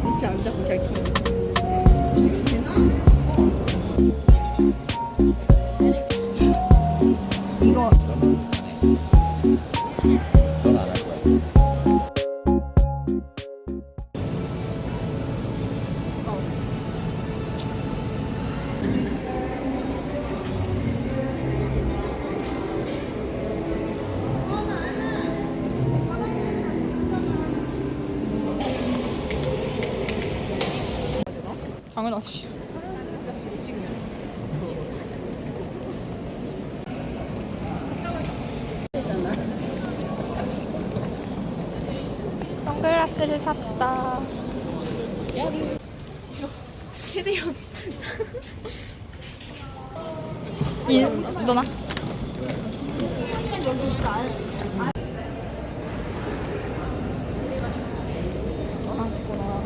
위치 안 잡고 결키. 이거 넌안할 거야. 당연하지. 선글라스를 샀다. 캐디언. 너나? 너나 찍구나.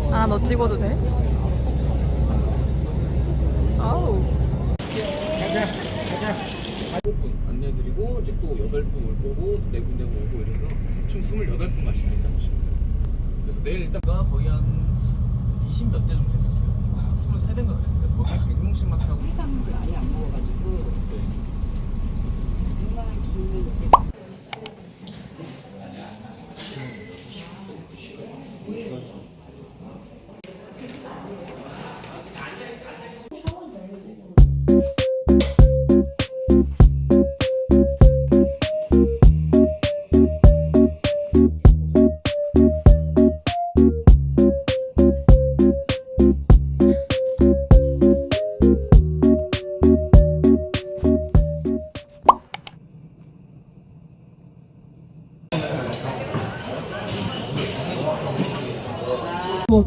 아, 너 찍어도 돼? 아우. 안내드리고 이제 또 8분 올 거고 4군데 오고 이래서 총 28분 같이 다닌다고 보시면 돼요. 그래서 내일 일단 거의 한 20몇 대 정도 됐었어요. 23대인가 그랬어요. 거기 100명씩만 타고 해산물을 아예 안 먹어가지고 웬만한 기운을 이렇게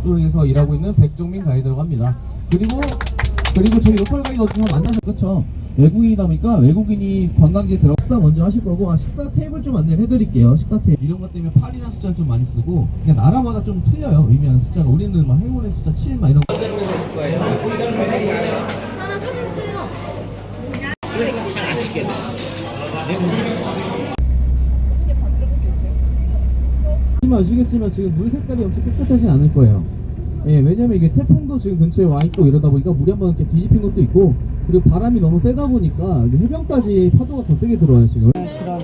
쪽에서 일하고 있는 백종민 가이드라고 합니다. 그리고 저희 로컬 가이드 어디서 만나서 그렇죠. 외국인이다 보니까 외국인이 관광지에 들어 식사 먼저 하실 거고 식사 테이블 좀 안내를 해드릴게요. 식사 테이블 이런 것 때문에 8이라는 숫자를 좀 많이 쓰고 그냥 나라마다 좀 틀려요. 의미하는 숫자가 우리는 막 행운의 숫자 7 막 이런 거 해줄 거예요. 하나 사진 찍어. 잘안 찍겠네. 아시겠지만 지금 물 색깔이 엄청 깨끗하지 않을 거예요. 예, 왜냐면 이게 태풍도 지금 근처에 와 있고 이러다 보니까 물이 한번 이렇게 뒤집힌 것도 있고 그리고 바람이 너무 세다 보니까 해변까지 파도가 더 세게 들어와요 지금. 그런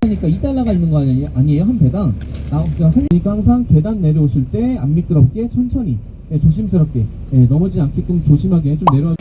그러니까 2달러가 있는 거 아니에요? 한 배당. 그러니까 항상 계단 내려오실 때 안 미끄럽게 천천히 조심스럽게 넘어지지 않게끔 조심하게 좀 내려와.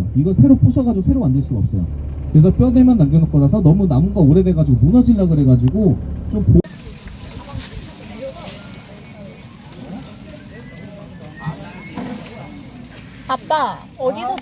있어요. 이거 새로 부셔가지고 새로 만들 수가 없어요. 그래서 뼈대만 남겨놓고 나서 너무 나무가 오래돼가지고 무너질라 그래가지고 좀 아빠 어디서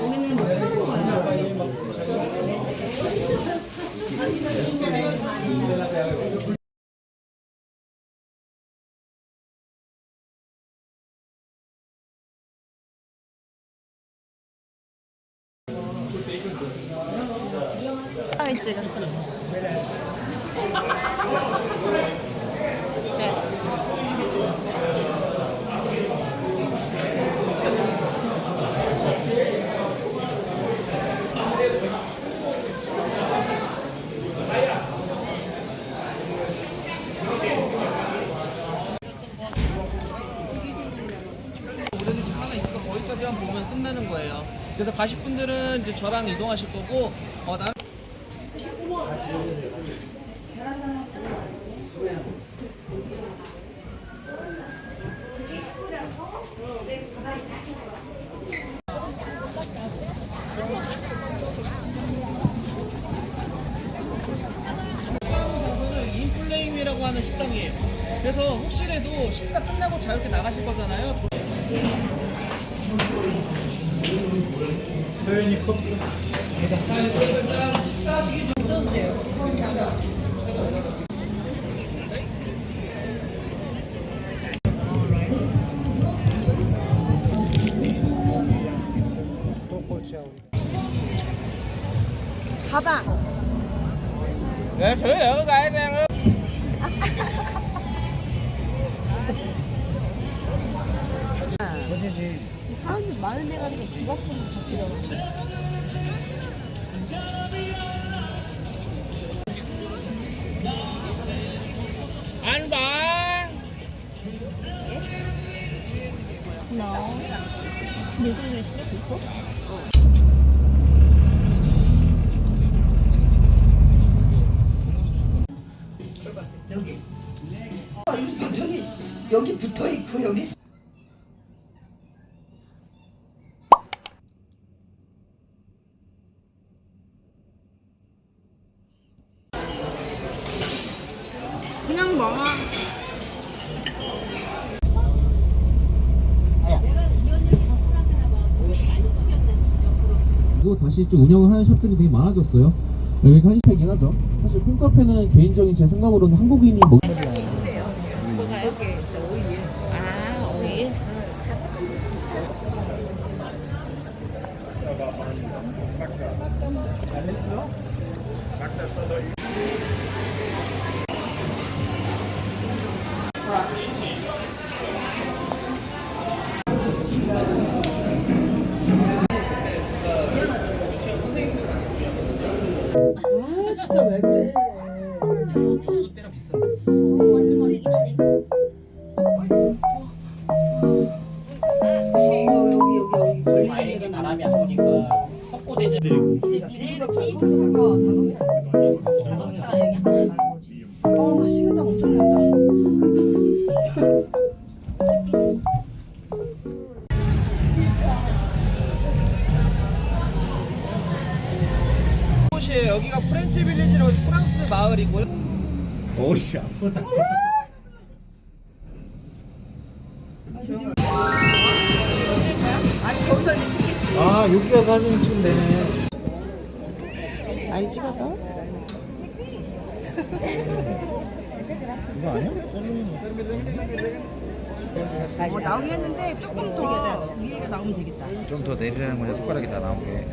여기는 뭐 파는 거야. 있지? 거기까지만 보면 끝나는 거예요. 그래서 가실 분들은 이제 저랑 이동하실 거고, 나 장소는 인플레임이라고 하는 식당이에요. 그래서 혹시라도 식사 끝나고 자유롭게 나가실 거잖아요. 소연이 커피. 식사하시기 전에 가방. 네, 저요. 가야 사람들 많은 데 가니까 집 앞으로 바뀌더라고. 안 봐. 나 물건을 신경 있어? 여기. 여기 붙어 있고 여기. 그냥 먹어. 이거 다시 좀 운영을 하는 샵들이 되게 많아졌어요. 여기가 한식이긴 하죠. 사실 콩카페는 개인적인 제 생각으로는 한국인이 먹 진짜 왜 그래? 때랑 비슷한데. 맞는 말이긴 하네. 여기 걸리는 데가 나. 바람이 안 오니까 석고대제. 미래에는 케이블카가 자동차 여기 하나 나는 거지. 막 식은땀 엄청 난다. 곳이에요. 여기가 프렌치 빌리지라고 프랑스 마을이고요. 오씨 아프다. 아니 저기서 이제 찍겠지. 아 여기가 사진 찍으면 되네. 많이 찍어도? 이거 아니야? 나오긴 했는데 조금 더 위에가 나오면 되겠다. 좀 더 내리라는 거냐 손가락이 다 나오게.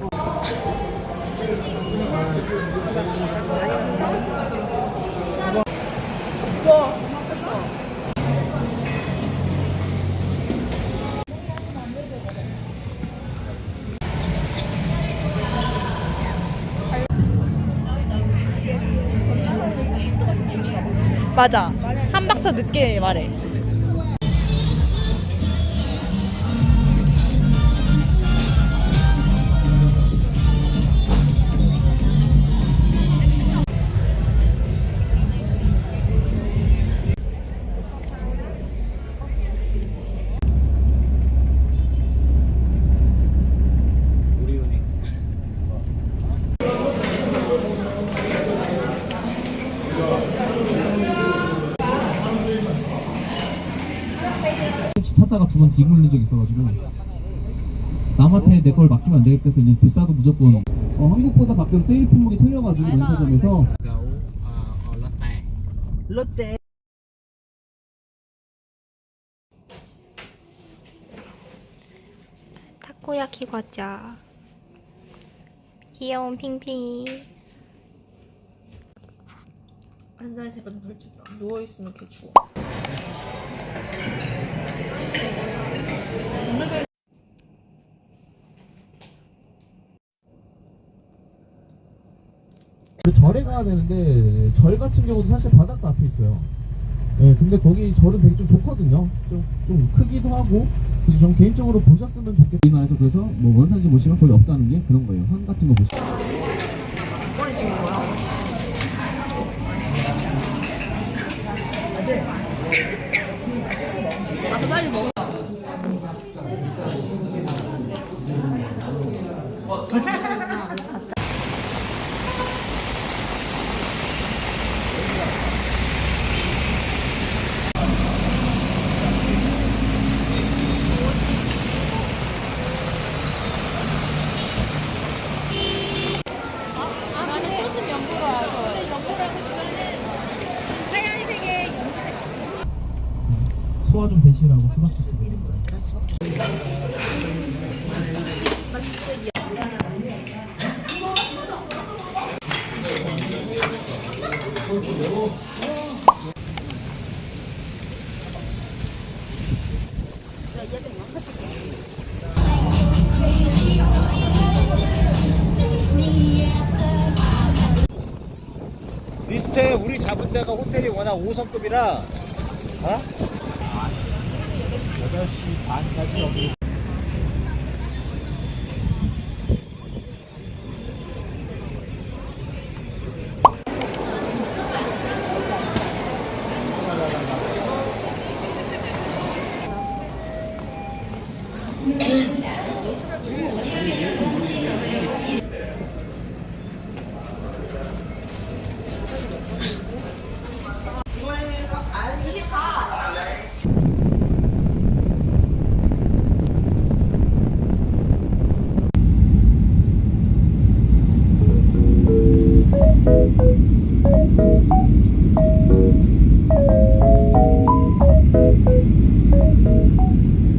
맞아. 한 박자 늦게 말해. 우리은행. 택시 탔다가 두 번 뒤굴린 적 있어가지고 남한테 내 걸 맡기면 안 되겠다 해서 이제 비싸도 무조건 한국보다 가끔 세일 품목이 틀려가지고 면세점에서 롯데. 타코야키 과자. 귀여운 핑핑이. 앉아있으면 덜 춥다. 누워있으면 개 추워. 절에 가야 되는데 절 같은 경우도 사실 바닷가 앞에 있어요. 예, 근데 거기 절은 되게 좀 좋거든요. 좀 크기도 하고 그래서 전 개인적으로 보셨으면 좋겠어요. 우리나라에서 그래서 뭐 원산지 보시면 거의 없다는 게 그런 거예요. 환 같은 거 보시면. 이번에 지금 뭐야? 나도 빨리 먹어. 소화 좀 되시라고 수박 주스. 리스트에 우리 잡은 데가 호텔이 워낙 5성급이라 어? 8시 반까지 여기.